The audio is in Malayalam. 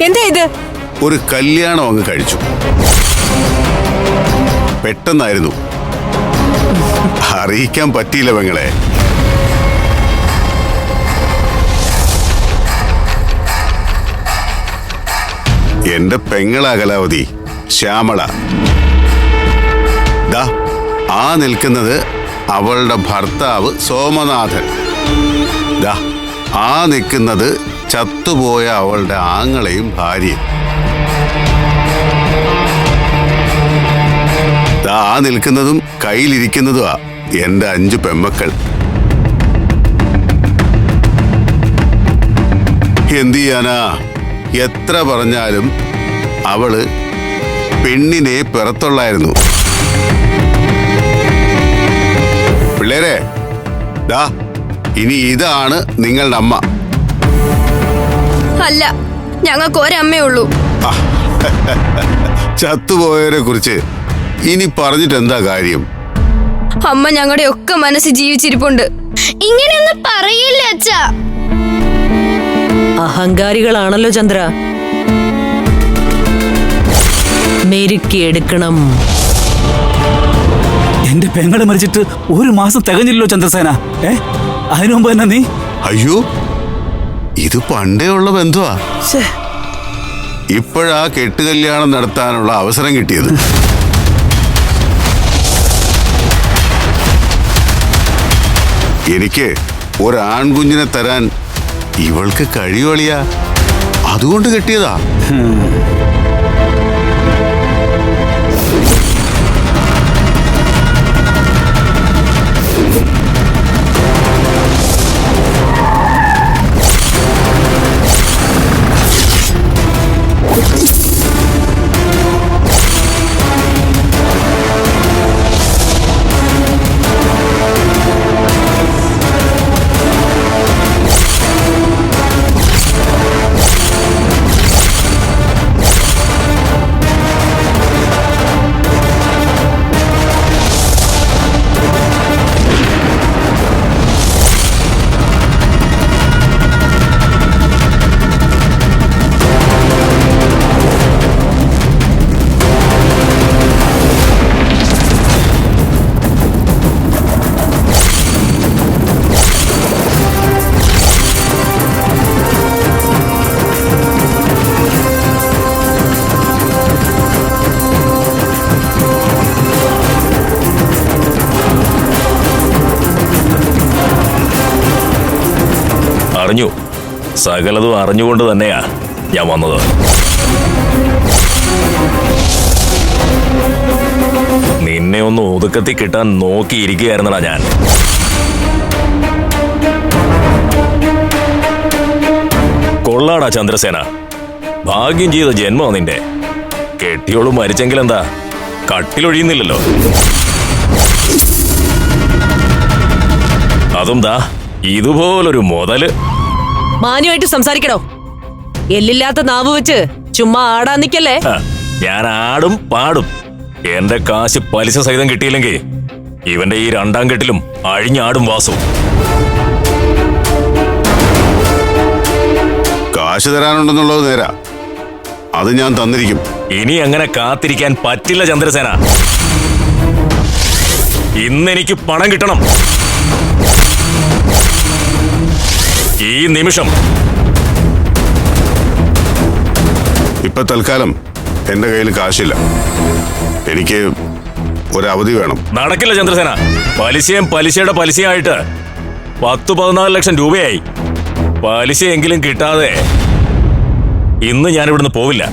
എന്താ ഇത്? ഒരു കല്യാണം അങ്ങ് കഴിച്ചു. പെട്ടെന്നായിരുന്നു, അറിയിക്കാൻ പറ്റിയില്ല പെങ്ങളെ. എന്റെ പെങ്ങളാ കലാവതി, ശ്യാമള. ദാ ആ നിൽക്കുന്നത് അവളുടെ ഭർത്താവ് സോമനാഥൻ. ദാ ആ നിൽക്കുന്നത് ചത്തുപോയ അവളുടെ ആങ്ങളെയും ഭാര്യയും. ദാ ആ നിൽക്കുന്നതും കയ്യിലിരിക്കുന്നതുമാ എന്റെ 5 പെമ്മക്കൾ. എന്ത് ചെയ്യാനാ, എത്ര പറഞ്ഞാലും അവള് പെണ്ണിനെ പിറത്തുള്ളായിരുന്നു. പിള്ളേരെ, ദാ ഇനി ഇതാണ് നിങ്ങളുടെ അമ്മ. അല്ല, ഞങ്ങൾക്ക് ഒരമ്മേ ഉള്ളൂ. ചത്തുപോയവരെ കുറിച്ച് ഇനി പറഞ്ഞിട്ട് എന്താ കാര്യം? അമ്മ ഞങ്ങളുടെ ഒക്കെ മനസ്സിൽ ജീവിച്ചിരിപ്പുണ്ട്. ഇങ്ങനെയൊന്നും പറയില്ല അച്ഛാ. അഹങ്കാരികളാണല്ലോ ചന്ദ്ര. മെരുക്കിയെടുക്കണം. എന്റെ പെങ്ങളെ മരിച്ചിട്ട് 1 മാസം തികഞ്ഞില്ലല്ലോ ചന്ദ്രസേന. അതിനു മുമ്പ് തന്നെ നീ? അയ്യോ, ഇത് പണ്ടേ ഉള്ള ബന്ധുവാ. ഇപ്പോഴാ കെട്ടുകല്യാണം നടത്താനുള്ള അവസരം കിട്ടിയത്. എനിക്ക് ഒരാൺകുഞ്ഞിനെ തരാൻ ഇവൾക്ക് കഴിയുവളിയാ, അതുകൊണ്ട് കെട്ടിയതാ. അറിഞ്ഞു, സകലതും അറിഞ്ഞുകൊണ്ട് തന്നെയാ ഞാൻ വന്നത്. നിന്നെ ഒന്ന് ഒതുക്കത്തി കിട്ടാൻ നോക്കിയിരിക്കുകയായിരുന്നടാ ഞാൻ. കൊള്ളാടാ ചന്ദ്രസേന, ഭാഗ്യം ചെയ്ത ജന്മോ നിന്റെ. കെട്ടിയോളൂ മരിച്ചെങ്കിലെന്താ, കട്ടിലൊഴിയുന്നില്ലല്ലോ. അതും ദാ ഇതുപോലൊരു മുതല്. മാന്യമായിട്ട് സംസാരിക്കണോ? എല്ലില്ലാത്ത നാവ് വെച്ച് ചുമ്മാ ആടാൻ നിക്കല്ലേ. ഞാൻ ആടും പാടും. എന്റെ കാശ് പലിശ സഹിതം കിട്ടിയില്ലെങ്കിൽ ഇവന്റെ ഈ 2ാം കെട്ടിലും അഴിഞ്ഞാടും വാസു. കാശ് തരാനുണ്ടെന്നുള്ളത് നേരാ, അത് ഞാൻ തന്നിരിക്കും. ഇനി അങ്ങനെ കാത്തിരിക്കാൻ പറ്റില്ല ചന്ദ്രസേന. ഇന്നെനിക്ക് പണം കിട്ടണം. ഈ നിമിഷം. ഇപ്പൊ തൽക്കാലം എന്റെ കയ്യിൽ കാശില്ല. എനിക്ക് ഒരവധി വേണം. നടക്കില്ല ചന്ദ്രസേന. പലിശയും പലിശയുടെ പലിശയായിട്ട് 10-14 ലക്ഷം രൂപയായി. പലിശയെങ്കിലും കിട്ടാതെ ഇന്ന് ഞാനിവിടുന്ന് പോവില്ല.